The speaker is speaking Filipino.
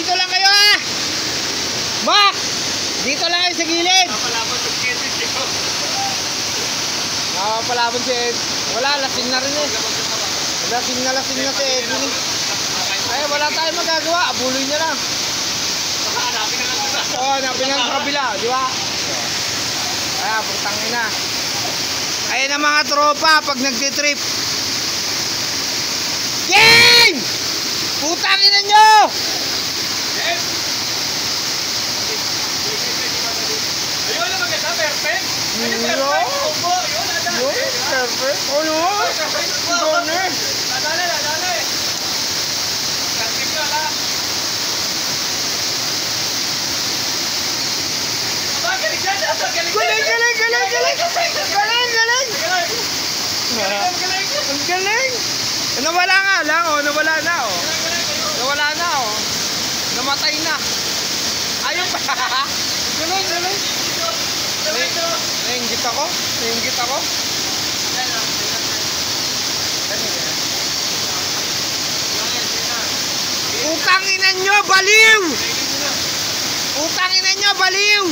dito lang kayo ha. Mac, dito lang kayo sa gilid. Nakapalaban si Ed. Wala, lasing na rin eh. Lasing na si Edwin. Ay, wala tayong magagawa. Abuloy niya lang. Hanapin na lang sa hanapin na sa kabila, di ba? Ay, putang ina. Ayan ang mga tropa pag nagtitrip. Game! Putang ina nyo! Ayun na maganda, perfect. Yun, perfect. Ano? Gani. Nadali. Kanting ka lang. Galing! Nawala nga lang, oh. Nawala na, oh. Namatay na. Ayun pa. Galing. Nainggit ako. Utang ina nyo, baliw!